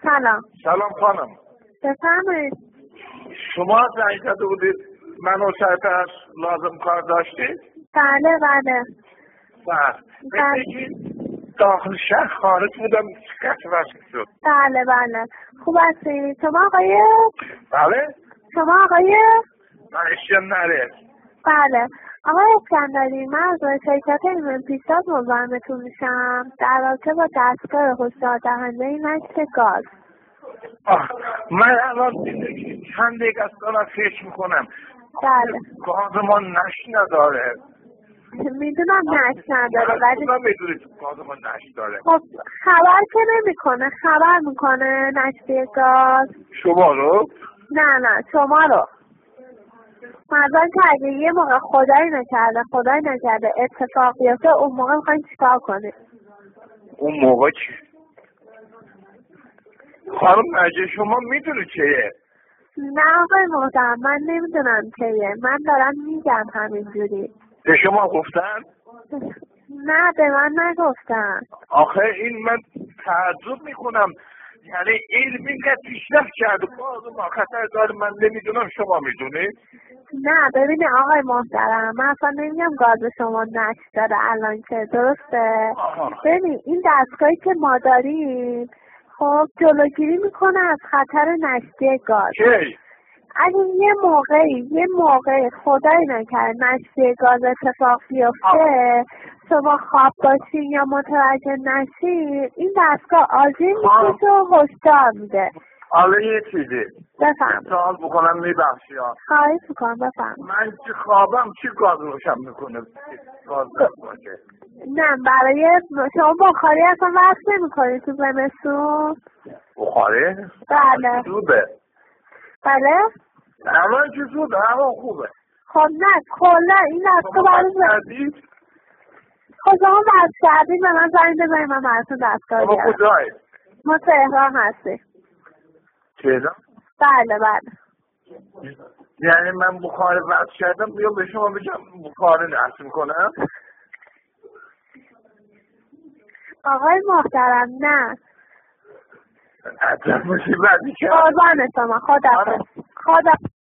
سلام. سلام خانم. بفرمایید. شما زنگ زده بودید من و سرپرست لازم کار داشتید؟ بله بله. بله. داخل شهر خارج بودم شکست وصل شد. بله بله. خوب هستید؟ شما آقای؟ بله؟ شما آقای؟ من اشتیم نره. بله. آقای اسکندری، من از شرکت ایمن پیشتاد مزاحمتون میشم در رابطه با دستگاه هشدار دهنده نشت گاز. من الان چند دقیقه است دارم فکر میکنم. بله. گازمان نشت نداره. میدونم نشت نداره ولی من میدونید گازمان نشت داره. خب خبر که نمیکنه، خبر میکنه نشت گاز. شما رو؟ نه شما رو. مثلا که اگه یه موقع خدایی نکرده اتفاق بیفته اون موقع میخواین چیکار کنید؟ اون موقع چی؟ خانم نجه شما میدونی چیه؟ نه آقای محترم من نمیدونم چیه، من دارم میگم همینجوری. به شما گفتن؟ نه به من نگفتن. آخه این من تعجب میکنم، یعنی علم اینقدر پیشرفت کرده باز ما خطر داره من نمیدونم شما میدونید؟ نه ببینید آقای محترم من اصلا نمیگم گاز شما نشت داره الان که درسته. ببین این دستگاهی که ما داریم خب جلوگیری میکنه از خطر نشتی گاز. کی؟ اگه یه موقعی خدایی نکرد نشتی گاز اتفاق بیفته شما خواب باشین یا متوجه نشین این دستگاه آژیر میکشه و هشدار میده. حالا یه چیزی بفهم سوال بکنم میبخشی ها. خواهش میکنم بفهم. من چی خوابم چی گاز روشن میکنه گاز باشه؟ نه برای شما بخاری اصلا وصل نمیکنید تو زمستون؟ بخاری؟ بله. زوده. بله؟ الان که زوده هوا خوبه. خب نه کلا این دستگاه برای خب شما بس کردید به من زنگ بزنید من براتون دستگاه بیارم. شما کجایید؟ ما تهران هستیم. تهران؟ بله. یعنی من بخار وصل کردم بیا به شما بگم بخار نصب میکنم؟ آقای محترم نه. عجب مصیبتی که قربان شما خدا